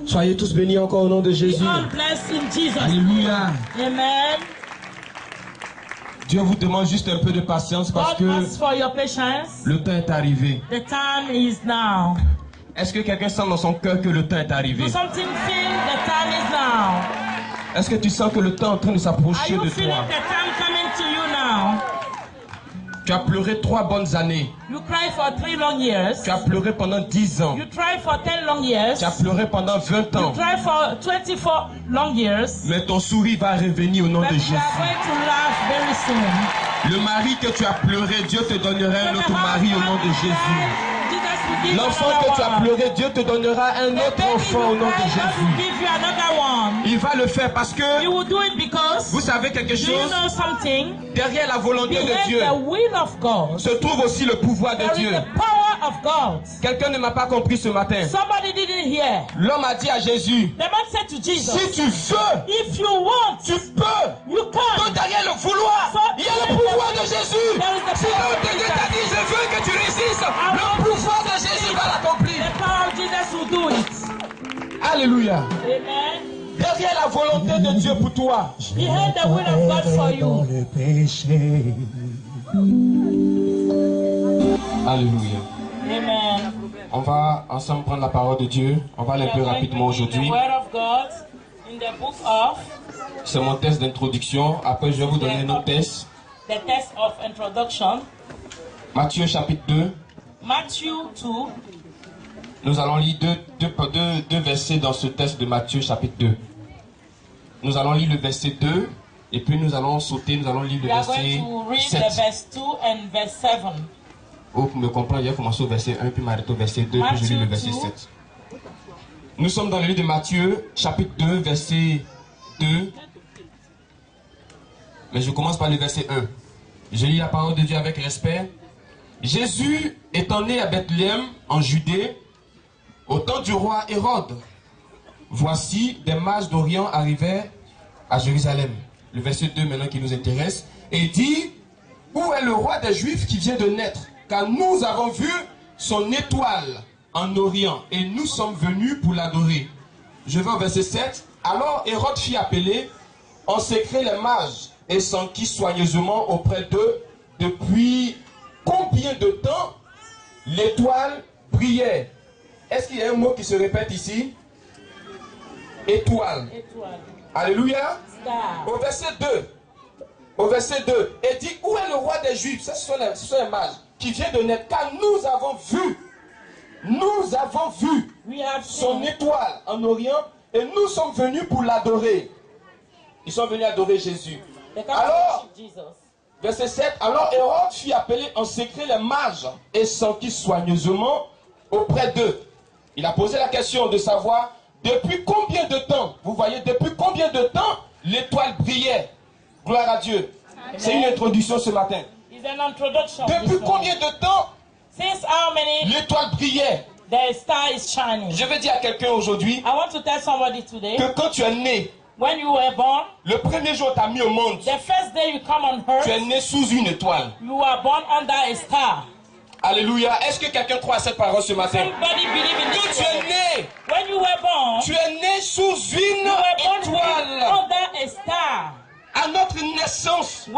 Soyez tous bénis encore au nom de Jésus. Be all blessed in Jesus' Alléluia. name. Amen. Dieu vous demande juste un peu de patience parce God que asks for your patience. le temps est arrivé. The time is now. Est-ce que quelqu'un sent dans son cœur que le temps est arrivé? Do something feel the time is now. Est-ce que tu sens que le temps est en train de Are s'approcher you de feeling toi? the time coming to you now? Tu as pleuré 3 bonnes années. You cry for 3 long years. Tu as pleuré pendant 10 ans. You try for 10 long years. Tu as pleuré pendant 20 You ans. try for 24 long years. Mais ton sourire va revenir au nom But de you Jésus. are going to laugh very soon. Le mari que tu as pleuré, Dieu te donnera un autre mari au nom de Jésus. L'enfant que tu as pleuré, Dieu te donnera un autre enfant au nom de Jésus. Il va le faire parce que vous savez quelque chose, derrière la volonté de Dieu se trouve aussi le pouvoir de Dieu. Quelqu'un ne m'a pas compris ce matin. L'homme a dit à Jésus, si tu veux, tu peux. Donc derrière le vouloir, il y a le pouvoir de Jésus. Si l'homme de Dieu t'a dit, je veux que tu résistes, le pouvoir de Jésus va l'accomplir. Alléluia. Derrière la volonté de Dieu pour toi, behind the will of God for you. Alléluia. Amen. On va ensemble prendre la parole de Dieu. On va aller plus rapidement aujourd'hui. C'est mon test d'introduction. Après, je vais vous donner notre test. The test of introduction. Matthieu chapitre 2. Matthew 2. Nous allons lire deux versets dans ce test de Matthieu chapitre 2. Nous allons lire le verset 2 et puis nous allons sauter, nous allons lire le verset 7. The verse 2 and verse 7. Pour me comprendre, je vais commencer au verset 1 puis m'arrêter au verset 2 puis je lis le verset 7. Nous sommes dans le livre de Matthieu chapitre 2 verset 2. Mais je commence par le verset 1. Je lis la parole de Dieu avec respect. Jésus étant né à Bethléem en Judée au temps du roi Hérode. Voici des mages d'Orient arrivaient à Jérusalem. Le verset 2 maintenant qui nous intéresse. Et dit, où est le roi des Juifs qui vient de naître? Car nous avons vu son étoile en Orient et nous sommes venus pour l'adorer. Je vais au verset 7. Alors Hérode fit appeler en secret les mages et s'enquit soigneusement auprès d'eux depuis combien de temps l'étoile brillait. Est-ce qu'il y a un mot qui se répète ici? Étoile. Alléluia. Star. Au verset 2. Au verset 2. Et dit, où est le roi des Juifs? Ce sont les mages qui vient de naître. Car nous avons vu son étoile en Orient et nous sommes venus pour l'adorer. Ils sont venus adorer Jésus. Alors, verset 7, alors Hérode fit appeler en secret les mages et s'enquit soigneusement auprès d'eux. Il a posé la question de savoir depuis combien de temps, vous voyez, depuis combien de temps l'étoile brillait. Gloire à Dieu. C'est une introduction ce matin. Depuis combien de temps l'étoile brillait? The star is shining. Je vais dire à quelqu'un aujourd'hui que quand tu es né, when you were born, le premier jour tu as mis au monde, the first day you come on earth, tu es né sous une étoile. You are born under a star. Alléluia. Est-ce que quelqu'un croit à cette parole ce matin? Quand tu es né, when you were born, tu es né sous une étoile. Under a star. À notre naissance,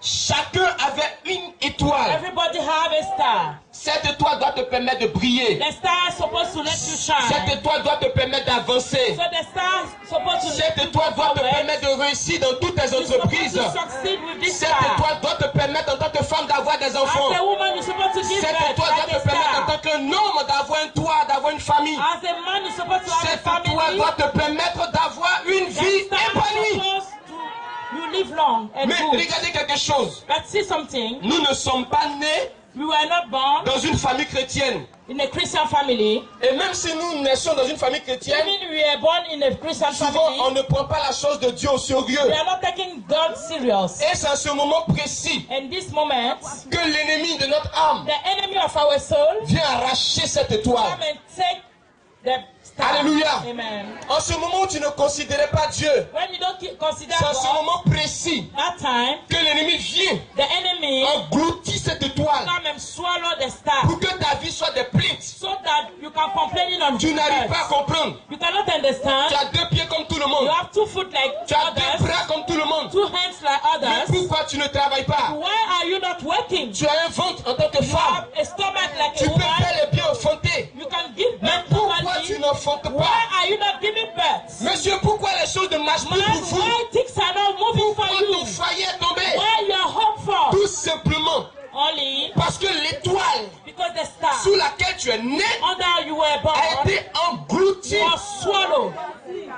chacun avait une étoile. Everybody have a star. Cette étoile doit te permettre de briller. The star is supposed to let you shine. Cette étoile doit te permettre d'avancer. So the star is supposed to Cette étoile doit te permettre de réussir dans toutes tes entreprises. Cette étoile doit te permettre en tant que femme d'avoir des enfants. Cette étoile doit te permettre en tant qu'un homme d'avoir un toit, d'avoir une famille. Cette étoile doit te permettre d'avoir une vie épanouie. Mais regardez quelque chose. Nous ne sommes pas nés dans une famille chrétienne. Et même si nous naissions dans une famille chrétienne, souvent on ne prend pas la chose de Dieu au sérieux. Et c'est à ce moment précis que l'ennemi de notre âme vient arracher cette étoile. the star. Alléluia. Amen. En ce moment où tu ne considérais pas Dieu, When you don't consider c'est en ce God, moment précis that time, que l'ennemi vient the enemy engloutir cette étoile come and swallow the star pour que ta vie soit des plaintes. so that you can complain on Tu n'arrives pas à comprendre. You cannot Tu understand. as 2 pieds comme tout le You monde. have 2 foot like Tu as 2 others, bras comme tout le monde. 2 hands like Mais others. pourquoi tu ne travailles pas? Why are you not working? Tu as un ventre en tant que You femme. have a stomach like Tu a peux woman. faire les pieds enfantés. You can give Mais birth pourquoi properly. tu n'enfantes Why pas? are you not giving birth? Monsieur, pourquoi les choses ne marchent plus Man, pour vous? why things are not moving for Pourquoi you? ton foyer est tombé? Why you are hopeful? Tout simplement Only parce que l'étoile because the star sous laquelle tu es né under you were born a été engloutie. was swallowed.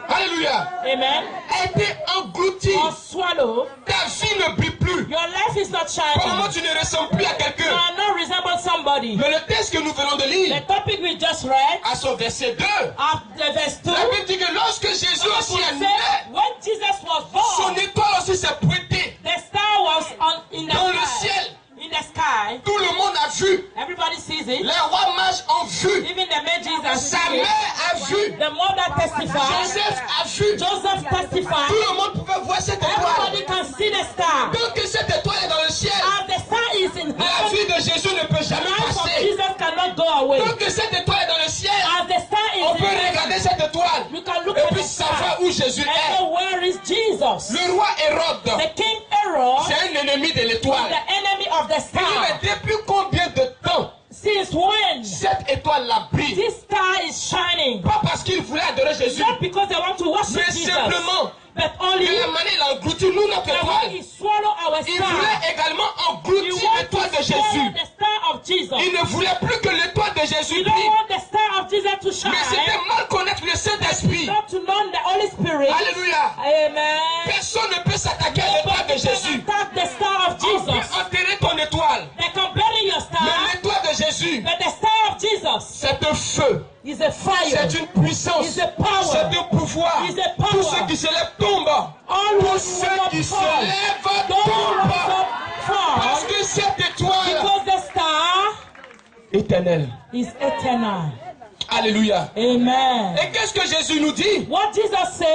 Alléluia. Amen. A été engloutie. Was swallowed. Ta vie ne brille plus. Your life is not Pour le moment, shining. tu ne ressembles plus à You quelqu'un. are not resemble somebody. Mais le texte que nous venons de The lire, topic we just read à son verset 2, after verse 2. la Bible dit que lorsque Jésus aussi est né, Said, when Jesus was son born, étoile aussi s'est pointée the star was in the dans le sky. ciel. In the sky. Tout le monde a vu. Everybody sees it. Les rois mages ont vu. Even the mages are Sa seeing it. mère a vu. The mother testified. Joseph a vu. Joseph Tout testified. le monde pouvait voir cette étoile. Everybody can see the star. Donc que cette étoile est dans le ciel, As the star is in la heaven, vie de Jésus ne peut the jamais life of passer. Jesus cannot go away. Donc que cette étoile est dans le ciel, As the star on is peut in heaven, regarder cette étoile you can look et at puis the star savoir où Jésus and est. know where is Jesus. Le roi Hérode, The king Herod c'est un ennemi de is l'étoile. the enemy of the Il dit, star. mais depuis combien de temps Since when cette étoile-là brille? this star is shining? Pas parce qu'il voulait adorer Jésus, Not because they want to worship mais Jesus, simplement but de only la manière il a englouti nous notre that when étoile. he swallow our Il star. voulait également He engloutir wants l'étoile de to swallow Jésus. the star of Jesus. Il ne voulait plus que l'étoile de Jésus You don't brille. want the star of Jesus to shine. Mais c'était mal connaître le Saint-Esprit. Not to know the Holy Spirit. Alléluia. Amen. Personne ne peut s'attaquer à l'étoile de Nobody can Jésus. attack the star of On peut Jesus. enterrer ton étoile. They can bury your star, Mais l'étoile de Jésus, but the star of Jesus c'est un feu. is a fire. C'est une puissance. Is a power. C'est un pouvoir. Is a power. Tous ceux qui se lèvent tombent. All Tous who ceux will qui se fall. lèvent Those who tombent. will Parce fall que cette étoile because the star éternelle. is eternal. Alléluia. Amen. Et qu'est-ce que Jésus nous dit? What Jesus said,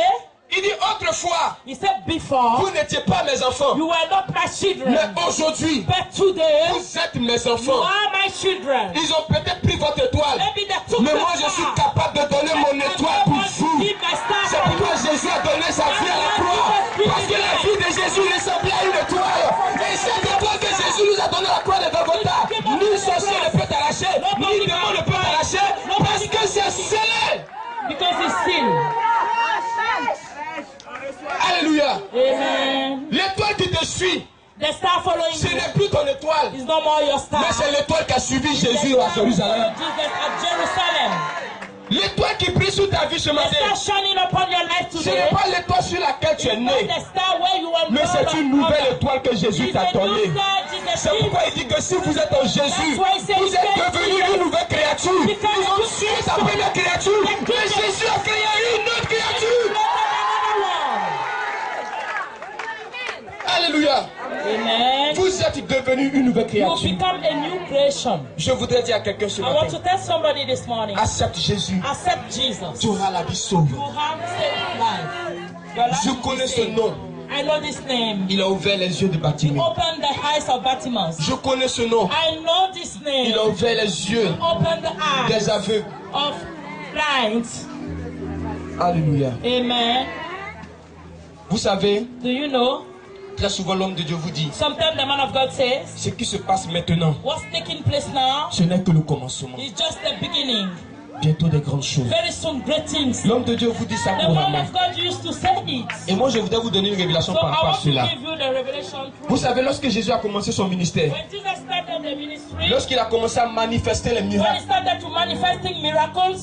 Il dit autrefois, he said before, vous n'étiez pas mes enfants. you were not my children, Mais aujourd'hui, but today, vous êtes mes you enfants. are my children. Ils ont peut-être pris votre étoile. Maybe they took Mais the moi, je suis star. capable de donner mon But étoile I pour want to vous. give my star C'est for pourquoi you. Jésus a donné sa vie à la croix. Parce que la vie de Jésus ressemblait à une étoile. Et cette étoile que Jésus nous a donnée à la croix de Golgotha, nul sorcier ne peut t'arracher, ni démon ne peut t'arracher, parce que c'est scellé. Because it's sin. Alléluia. Amen. L'étoile qui te suit, The star following ce you n'est plus ton étoile, is no more your star. mais c'est l'étoile qui a suivi The Jésus star à Jérusalem. followed Jesus at Jerusalem. L'étoile qui brille sur ta vie ce The matin, star shining upon your life ce today. n'est pas l'étoile sur laquelle tu es Not né, the star where you were mais c'est born une of nouvelle others. étoile que Jésus It's t'a a new donnée. star, Jesus. C'est pourquoi il dit que si vous êtes en Jésus, vous êtes devenu une nouvelle créature. Ils ont tué ta première créature, mais Jésus a créé une autre créature. Alléluia. Amen. Vous êtes devenu une nouvelle You créature. become a new creation. Je voudrais dire à quelqu'un ce I want matin, to tell somebody this morning, accepte Jésus, accept Jesus. tu auras la vie sauve. You have saved life. Your life Je will be connais ce saved. nom. I know this name. Il a ouvert les yeux de Bartimée. Open the eyes of Bartimaeus. Je connais ce nom. I know this name. Il a ouvert les yeux Open the eyes des aveugles. of blind. Alléluia. Amen. Vous savez, Do you know? très souvent l'homme de Dieu vous dit, Sometimes the man of God says, ce qui se passe maintenant, what's taking place now ce n'est que le commencement. is just the beginning. Bientôt des grandes choses. Very soon, great things. L'homme de Dieu vous dit ça The pour la man main. of God used to say it. Et moi, je voudrais vous donner une révélation So par I rapport à want to cela. give you the revelation. Vous savez, lorsque Jésus a commencé son ministère, When Jesus started the ministry, lorsqu'il a commencé à manifester les when he miracles, started to manifesting miracles,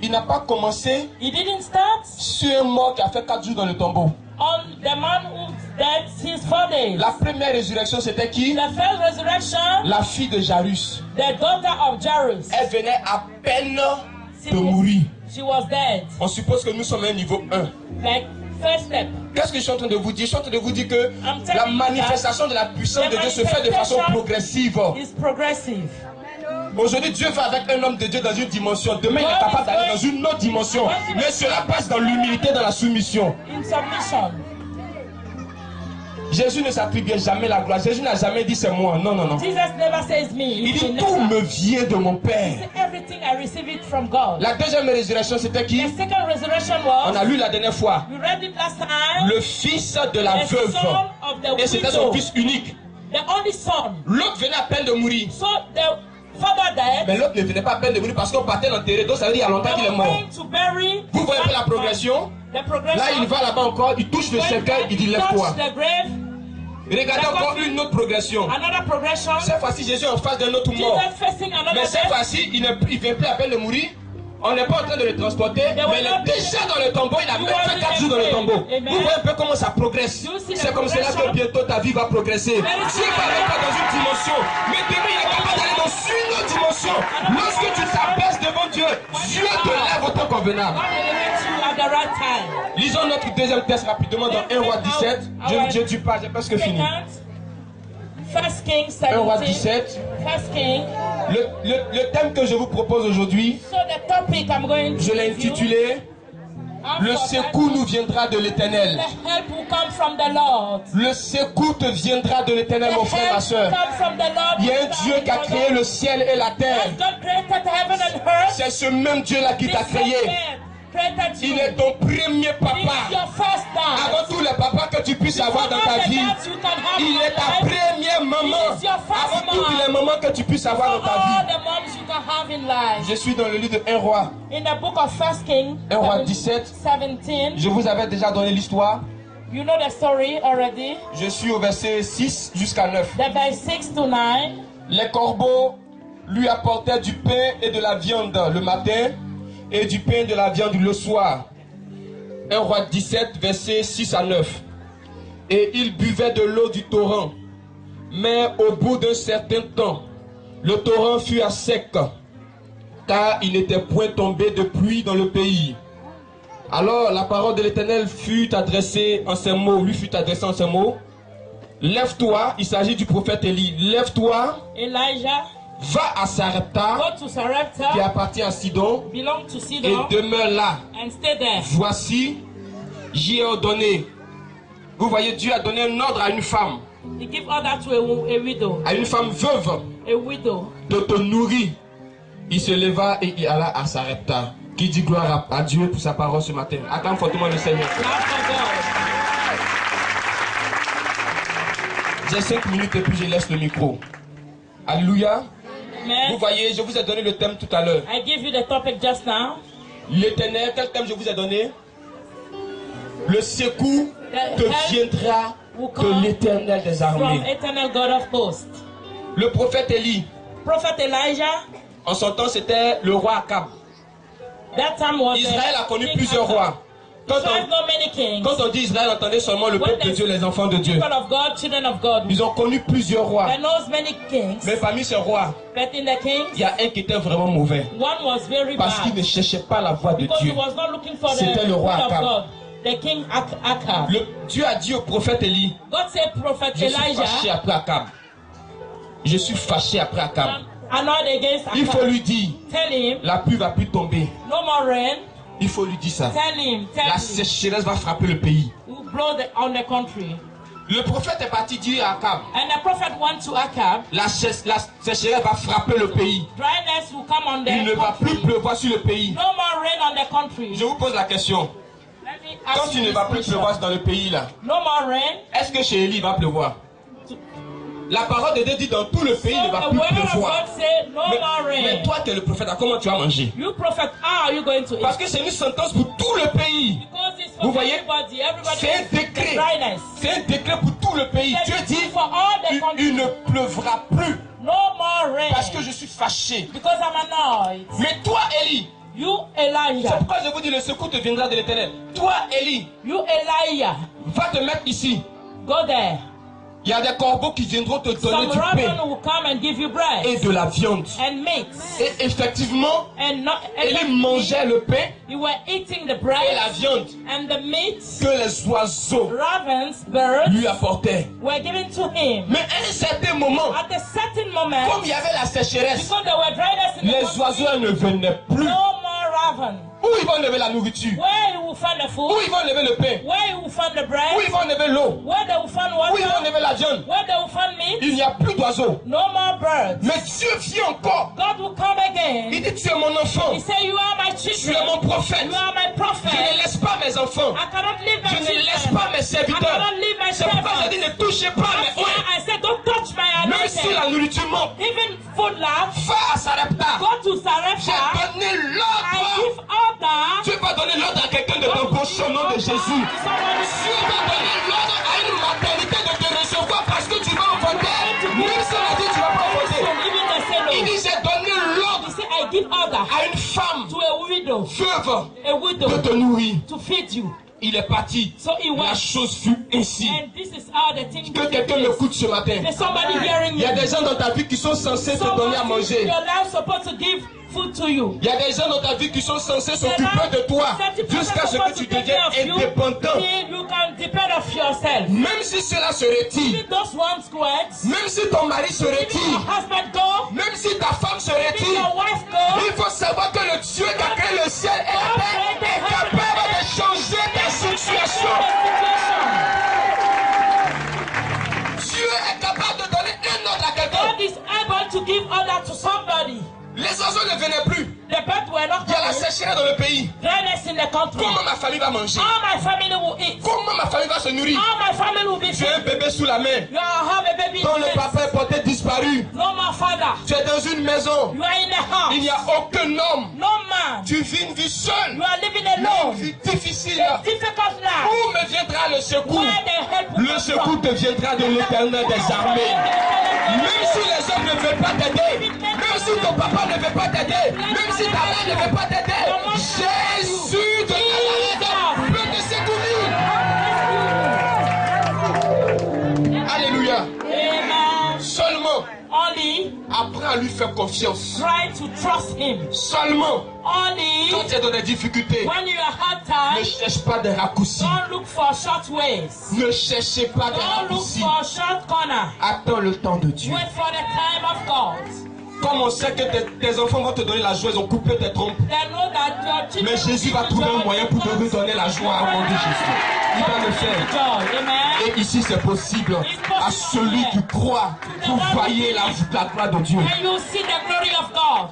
il n'a pas commencé he didn't start sur un mort qui a fait 4 jours dans le tombeau. on the man who's dead since 4 days. La première résurrection, c'était qui? The first resurrection, La fille de Jairus. the daughter of Jairus, Elle venait à peine de mourir. she was dead. On suppose que nous sommes à un niveau 1. Like first step. Qu'est-ce que je suis en train de vous dire? Je suis en train de vous dire que I'm telling la you manifestation de la puissance de Dieu se fait de façon progressive. It's progressive. Aujourd'hui, Dieu va avec un homme de Dieu dans une dimension. Demain, il est capable d'aller dans une autre dimension. Mais cela passe dans l'humilité, dans la soumission. In submission. Jésus ne s'attribue jamais la gloire. Jésus n'a jamais dit c'est moi. Non, non, non. Jesus never says me. Il dit tout me vient de mon Père. Everything I receive it from God. La deuxième résurrection, c'était qui? The second resurrection was. On a lu la dernière fois. We read it last time. Le fils de la The veuve. son of the Et c'était widow. son fils unique. The only son. L'autre venait à peine de mourir. So the father died. Mais l'autre ne venait pas à peine de mourir parce qu'on partait l'enterrer. Donc ça veut dire il y a longtemps qu'il est mort. Vous voyez un peu la progression? Là, il va là-bas encore, il touche le cercueil, il dit lève-toi. Regardez encore une autre progression. Cette fois-ci, Jésus est en face d'un autre mort. Mais cette fois-ci, il ne vient plus à peine de mourir. On n'est pas en train de le transporter, mais il est déjà dans le tombeau. Il a même fait 4 jours dans le tombeau. Vous voyez un peu comment ça progresse. C'est comme cela que bientôt ta vie va progresser. Dieu va avec toi dans une dimension, mais demain il est capable d'aller dans une autre dimension. Lorsque tu t'abaisses devant Dieu, Dieu te lève au temps convenable. Lisons notre deuxième texte rapidement dans 1 Roi 17. Je ne dis pas, j'ai presque fini. 1 Roi 17. Le thème que je vous propose aujourd'hui, je l'ai intitulé Le secours nous viendra de l'Éternel. Le secours te viendra de l'Éternel, mon frère, ma soeur. Il y a un Dieu qui a créé le ciel et la terre. C'est ce même Dieu-là qui t'a créé. Il est ton premier papa. Avant tous les papas que tu puisses avoir dans ta vie, il est ta première maman. Avant toutes les mamans que tu puisses avoir dans ta vie. Je suis dans le livre de 1 Roi. 1 Roi 17. Je vous avais déjà donné l'histoire. You know the story already. Je suis au verset 6 jusqu'à 9. The verse 6 to 9. Les corbeaux lui apportaient du pain et de la viande le matin, et du pain et de la viande le soir. 1 Roi 17, versets 6 à 9. Et il buvait de l'eau du torrent. Mais au bout d'un certain temps, le torrent fut à sec, car il n'était point tombé de pluie dans le pays. Alors la parole de l'Éternel fut adressée en ces mots, lui fut adressée en ces mots. Lève-toi, il s'agit du prophète Élie. Lève-toi, Elijah, va à Sarepta, qui appartient à Sidon, et demeure là. Voici, j'y ai ordonné. Vous voyez, Dieu a donné un ordre à une femme, à une femme veuve, de te nourrir. Il se leva et il alla à Sarepta. Qui dit gloire à Dieu pour sa parole ce matin. Acclame fortement le Seigneur. J'ai 5 minutes et puis je laisse le micro. Alléluia. Vous voyez, je vous ai donné le thème tout à l'heure. L'Éternel, quel thème je vous ai donné? Le secours te viendra de l'Éternel des armées. Le prophète Élie, en son temps, c'était le roi Akab. Israël a connu plusieurs rois. Quand on dit Israël, entendez seulement le peuple de Dieu, les enfants de Dieu. Ils ont connu plusieurs rois. Mais parmi ces rois, il y a un qui était vraiment mauvais. Parce qu'il ne cherchait pas la voix de Dieu. C'était le roi Akab. Dieu a dit au prophète Élie, je suis fâché après Akab. Je suis fâché après Akab. Il faut lui dire, la pluie va plus tomber. Il faut lui dire ça. La sécheresse va frapper le pays. Le prophète est parti dire à Akab, la sécheresse va frapper le pays. Il ne va plus pleuvoir sur le pays. Je vous pose la question. Quand il ne va plus pleuvoir dans le pays là, est-ce que chez Élie il va pleuvoir? La parole de Dieu dit dans tout le pays il ne va plus pleuvoir. Mais toi tu es le prophète, comment tu vas manger? Parce que c'est une sentence pour tout le pays. Vous voyez, c'est un décret. C'est un décret pour tout le pays. Dieu dit, il ne pleuvra plus. Parce que je suis fâché. Mais toi Élie, c'est pourquoi je vous dis le secours te viendra de l'Éternel. Toi Élie, va te mettre ici. Go there. Il y a des corbeaux qui viendront te donner Some du raven pain will come and give you bread et de la viande. and meat. Et effectivement, And Élie mangeait le pain you were eating the et bread la viande and the meat que les oiseaux ravens, birds, lui apportaient. were given to him. Mais à un certain moment, At a certain moment, comme il y avait la sécheresse, because there were dryness in the les country, oiseaux ne venaient plus. no more raven. Où ils vont lever la nourriture? Where you will find the Où food, ils vont lever le pain? where you will find the Où bread, ils vont lever l'eau? where they will find Où ils vont water, lever la viande? where they will find meat, Il n'y a plus d'oiseaux. no more birds. Mais Dieu vient encore. God will come Il again. dit, tu es mon enfant. He said, you are my Tu es children. mon prophète. You are my Je prophet. ne laisse pas mes enfants. I cannot leave my Je ne laisse children. pas mes I serviteurs. cannot leave my C'est pourquoi je dis, servants. ne touchez pas That's mes why oins. I said, don't touch my Même si la anointing. nourriture manque, Even food lack, va à Sarepta. go to J'ai Sarepta. donné I l'ordre. give order. Dieu va donner l'ordre à quelqu'un de t'embaucher au nom de Jésus. Dieu va donner l'ordre à une maternité de te recevoir parce que tu vas enfanter. Même si on a dit tu vas pas enfanter. Even they say Il no. dit j'ai donné He l'ordre said, I give order à une femme to a widow, veuve a de widow, te nourrir. to feed you. Il est parti. So he La went. chose fut ainsi. And this is how the thing Que took quelqu'un place. m'écoute ce matin. There's somebody hearing Il y a you. des gens dans ta vie qui sont censés te donner à Someone in manger. your life supposed to give food to you. Il y a des gens dans ta vie qui sont censés s'occuper de toi jusqu'à ce que tu deviennes indépendant. You can depend on yourself. Même si cela se retire, If those ones quit, même si ton mari se if your retire, husband go, même si ta femme se if retire, your wife go, il faut savoir que le Dieu qui a créé le ciel et la terre est capable de changer ta situation. Dieu est capable de donner un ordre à quelqu'un. God is able to give order to somebody. Les oiseaux ne venaient plus. The birds were not Il y a la coming. sécheresse dans le pays. Dryness in the country. Comment ma famille va manger? All my family will eat. Comment ma famille va se nourrir? All my family will be Tu as un fed. bébé sous la main You have a baby in dont le place. papa est porté disparu. No more father. Tu es dans une maison. You are in the house. Il n'y a aucun homme. No man. Tu vis une vie seule. You are living Une alone. vie difficile. A difficult life. Où me viendra le secours? Where the help will Le come secours from. te viendra de l'Éternel des armées. Même si les hommes ne veulent pas t'aider, même si ton papa ne veut pas t'aider, même si ta mère ne veut pas t'aider, Jésus de Nazareth peut te secourir. Alléluia. Amen. Seulement, Only apprends à lui faire confiance. try to trust him. Seulement, Only quand tu es dans des difficultés, when you are hard ne time, cherche pas des raccourcis. don't look for short ways. Ne cherchez pas des Don't look raccourcis. for a short corner. Attends le temps de Dieu. Wait for the time of God. Comme on sait que tes enfants vont te donner la joie, ils ont coupé tes trompes. They know that your children Mais Jésus va trouver un moyen pour te redonner la joie au nom de Jésus. Il va le faire. joy. Amen. Et ici c'est possible à celui qui croit. Vous voyez la gloire de Dieu. And you see the glory of God.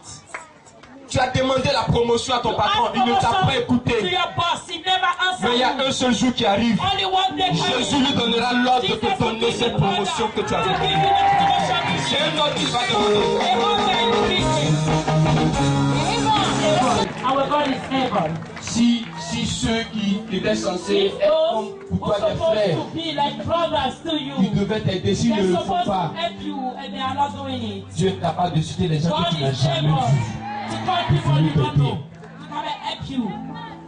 Tu as demandé la promotion à ton patron, il ne t'a pas To écouté. your boss, he never Mais il y a answered you. un seul jour qui arrive. Only one day Jésus coming. lui donnera l'ordre de Jesus te will donner give cette you promotion que tu as order to give demandée. you the promotion you C'est need. un ordre qui va te donner. A hunger and greeting. Our God is able. Si ceux qui étaient censés If être those comme who pour toi are des supposed frères, to be like brothers to qui you, devaient t'aider, s'ils ne they're le font supposed to pas, help you and they are not doing it. Dieu est capable de citer les gens God que tu n'as is jamais able vus. to call people you don't know. To come and help you.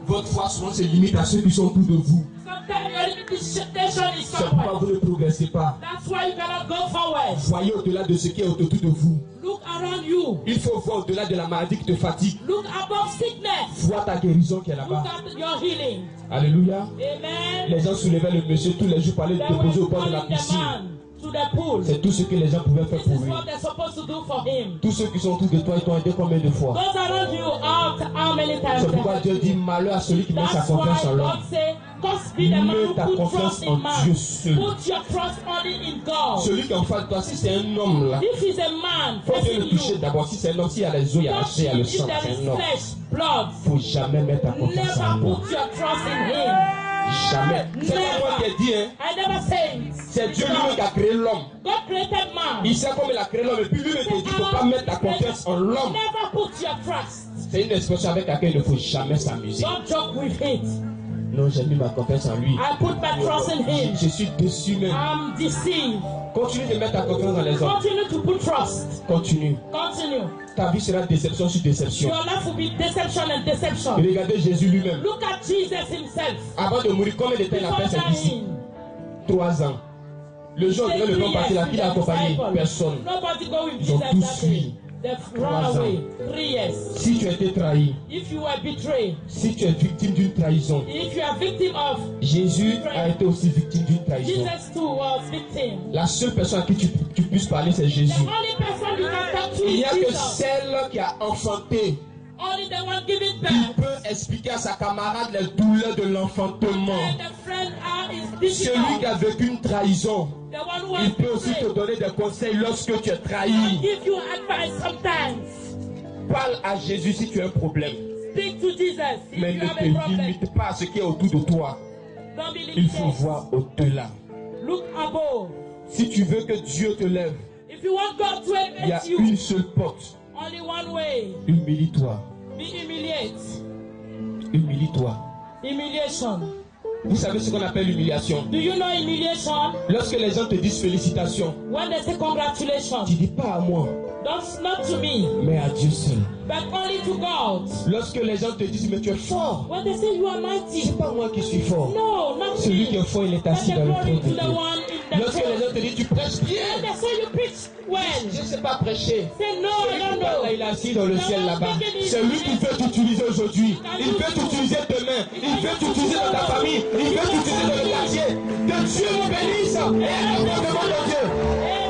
Votre foi souvent se limite à ceux qui sont autour de vous. Sometimes your limitation is C'est pourquoi somewhere. vous ne progressez pas. That's why you cannot go forward. Voyez au-delà de ce qui est autour de vous. Look around you. Il faut voir au-delà de la maladie qui te fatigue. Look above sickness. Vois ta guérison qui est Look là-bas. at your healing. Alléluia. Amen. Les gens soulevaient le monsieur tous les jours pour aller le They déposer au were bord de la calling the piscine. man to the pool. C'est tout ce que les gens pouvaient faire This pour is lui. what they're supposed to do for him. Tous ceux qui sont autour de toi, ils t'ont aidé combien de fois? Those around you out how many times? C'est pourquoi Dieu dit malheur à celui qui met sa That's why confiance en l'homme. God say, "Cause be the man Mets who ta put confiance trust en in man. Dieu seul. Put your trust only in God. Celui qui est en face de toi, si c'est un homme là, If he's a man faut bien le facing toucher you, d'abord. Si c'est un homme, s'il y a les os, il y a la touch chair, il y a him. le If sang, there c'est is un homme. flesh, blood, Faut jamais mettre ta confiance en never l'homme. put your trust in him. Jamais. C'est pas moi qui ai dit, hein. I never say it. C'est Dieu lui-même qui a créé l'homme. God created man. Il sait comment il a créé l'homme. Et puis lui-même te dit, il ne faut pas mettre ta confiance en l'homme. Never put your trust. C'est une expression avec laquelle il ne faut jamais s'amuser. Don't joke with it. Non, j'ai mis ma confiance en lui. I put my trust in him. Je suis dessus même. I'm deceived. Continue de mettre ta confiance dans les hommes. Continue to put trust. Continue. Continue. Ta vie sera déception sur déception. Your life will be deception and deception. Regardez Jésus lui-même. Look at Jesus himself. Avant de mourir, combien de temps il a Before fait cette vie? dying, 3 ans. Le jour où le nom parti là, qui l'a accompagné? Personne. Nobody go with Ils ont Jesus tous that fui. day. They've run away. 3 years. Si tu as été trahi, If you were betrayed, si tu es victime d'une trahison, if you are victim of, Jésus a été aussi victime d'une trahison. Jesus too was victim. La seule personne à qui tu puisses parler, c'est Jésus. The only person you can talk to Il n'y is a que Jesus. celle qui a enfanté Only the one giving qui birth. peut expliquer à sa camarade les douleurs de l'enfantement. And the friend is Celui difficult. qui a vécu une trahison, The one who il has peut aussi te betrayed. donner des conseils lorsque tu es I'll trahi. give you advice sometimes. Parle à Jésus si tu as un problème. Speak to Jesus if Mais you ne have te a problem. limite pas à ce qui est autour de toi. Don't be Il faut limited. voir au-delà. Look above. Si tu veux que Dieu te lève, If you want God to il y a elevate you, une seule porte. only one way. Humilie-toi. Be humiliate. Humilie-toi. Humiliation. Vous savez ce qu'on appelle l'humiliation? Do you know humiliation? Lorsque les gens te disent félicitations, When they say congratulations, tu dis pas à moi, not to me, mais à Dieu seul. but only to God. Lorsque les gens te disent, mais tu es fort, When they say you are mighty, c'est pas moi qui suis fort. no, not Celui me. qui est fort, il est But assis the dans le glory trône to de the Dieu. one in the Lorsque les throne. gens te disent, tu prêches And bien, they say you preach well. je ne sais pas prêcher. Say no, Celui no, qui parle là, no. il est assis dans le ciel là-bas. C'est lui qui veut t'utiliser aujourd'hui. Il veut t'utiliser demain. Il veut t'utiliser dans ta famille. Il veut t'utiliser dans le quartier. Que Dieu vous bénisse. Et accordez-moi de Dieu.